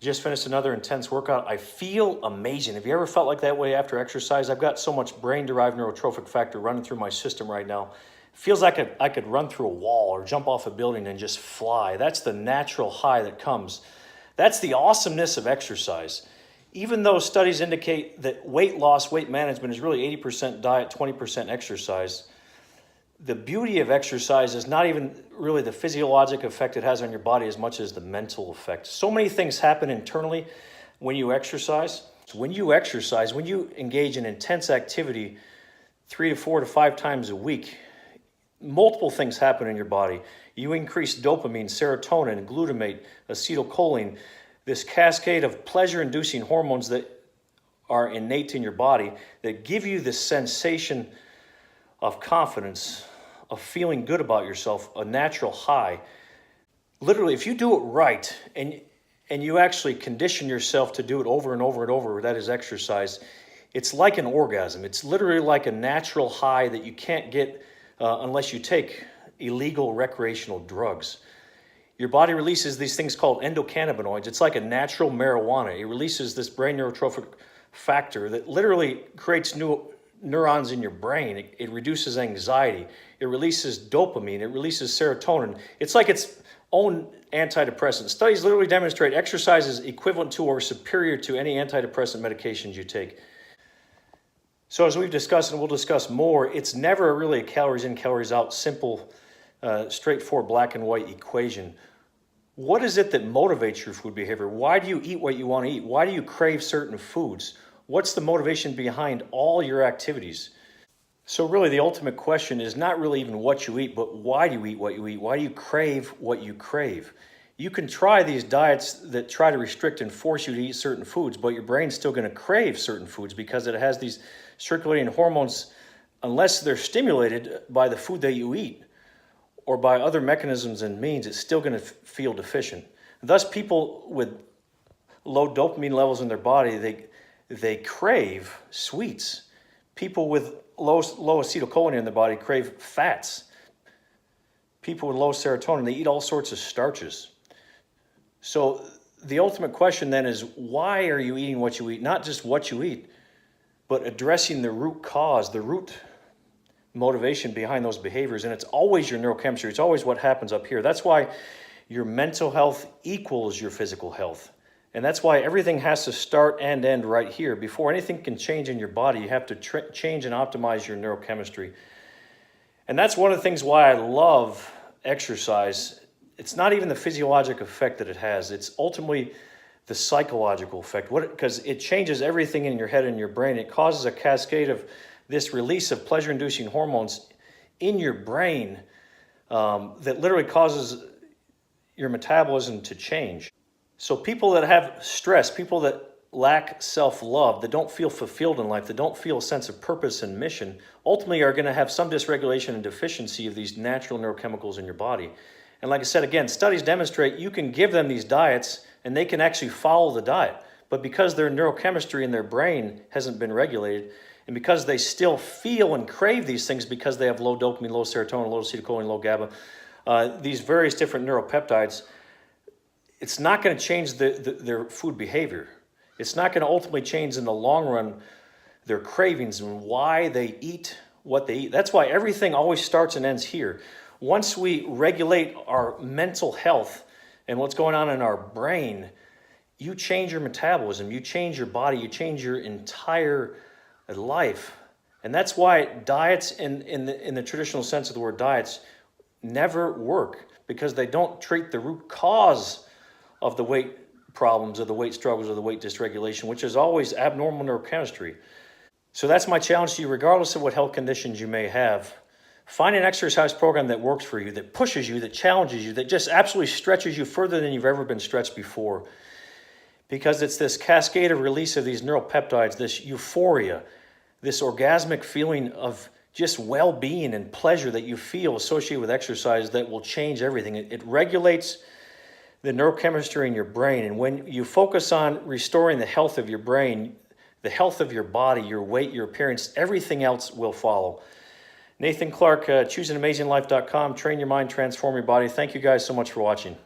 Just finished another intense workout. I feel amazing. Have you ever felt like that way after exercise? I've got so much brain-derived neurotrophic factor running through my system right now. It feels like I could run through a wall or jump off a building and just fly. That's the natural high that comes. That's the awesomeness of exercise. Even though studies indicate that weight loss, weight management is really 80% diet, 20% exercise, the beauty of exercise is not even really the physiologic effect it has on your body as much as the mental effect. So many things happen internally when you exercise. When you exercise, when you engage in intense activity 3 to 4 to 5 times a week, multiple things happen in your body. You increase dopamine, serotonin, glutamate, acetylcholine, this cascade of pleasure-inducing hormones that are innate in your body that give you this sensation of confidence, of feeling good about yourself, a natural high. Literally, if you do it right and you actually condition yourself to do it over and over and over, that is exercise, it's like an orgasm. It's literally like a natural high that you can't get unless you take illegal recreational drugs. Your body releases these things called endocannabinoids. It's like a natural marijuana. It releases this brain neurotrophic factor that literally creates new neurons in your brain. It reduces anxiety. It releases dopamine. It releases serotonin. It's like its own antidepressant. Studies literally demonstrate exercise is equivalent to or superior to any antidepressant medications you take. So as we've discussed, and we'll discuss more, it's never really a calories in, calories out, simple, straightforward black and white equation. What is it that motivates your food behavior? Why do you eat what you want to eat? Why do you crave certain foods? What's the motivation behind all your activities? So really the ultimate question is not really even what you eat, but why do you eat what you eat? Why do you crave what you crave? You can try these diets that try to restrict and force you to eat certain foods, but your brain's still going to crave certain foods because it has these circulating hormones unless they're stimulated by the food that you eat or by other mechanisms and means. It's still going to feel deficient. Thus, people with low dopamine levels in their body, they crave sweets. People with low acetylcholine in their body crave fats. People with low serotonin, they eat all sorts of starches. So the ultimate question then is, why are you eating what you eat? Not just what you eat, but addressing the root cause, the root motivation behind those behaviors. And it's always your neurochemistry. It's always what happens up here. That's why your mental health equals your physical health. And that's why everything has to start and end right here. Before anything can change in your body, you have to change and optimize your neurochemistry. And that's one of the things why I love exercise. It's not even the physiologic effect that it has. It's ultimately the psychological effect. Because it changes everything in your head and your brain. It causes a cascade of this release of pleasure-inducing hormones in your brain that literally causes your metabolism to change. So people that have stress, people that lack self-love, that don't feel fulfilled in life, that don't feel a sense of purpose and mission, ultimately are going to have some dysregulation and deficiency of these natural neurochemicals in your body. And like I said, again, studies demonstrate you can give them these diets and they can actually follow the diet. But because their neurochemistry in their brain hasn't been regulated, and because they still feel and crave these things because they have low dopamine, low serotonin, low acetylcholine, low GABA, these various different neuropeptides, it's not going to change their food behavior. It's not going to ultimately change in the long run their cravings and why they eat what they eat. That's why everything always starts and ends here. Once we regulate our mental health and what's going on in our brain, you change your metabolism, you change your body, you change your entire life. And that's why diets in the traditional sense of the word diets never work, because they don't treat the root cause of the weight problems, or the weight struggles, or the weight dysregulation, which is always abnormal neurochemistry. So that's my challenge to you, regardless of what health conditions you may have. Find an exercise program that works for you, that pushes you, that challenges you, that just absolutely stretches you further than you've ever been stretched before. Because it's this cascade of release of these neuropeptides, this euphoria, this orgasmic feeling of just well-being and pleasure that you feel associated with exercise that will change everything. It regulates the neurochemistry in your brain. And when you focus on restoring the health of your brain, the health of your body, your weight, your appearance, everything else will follow. Nathan Clark, chooseanamazinglife.com. Train your mind, transform your body. Thank you guys so much for watching.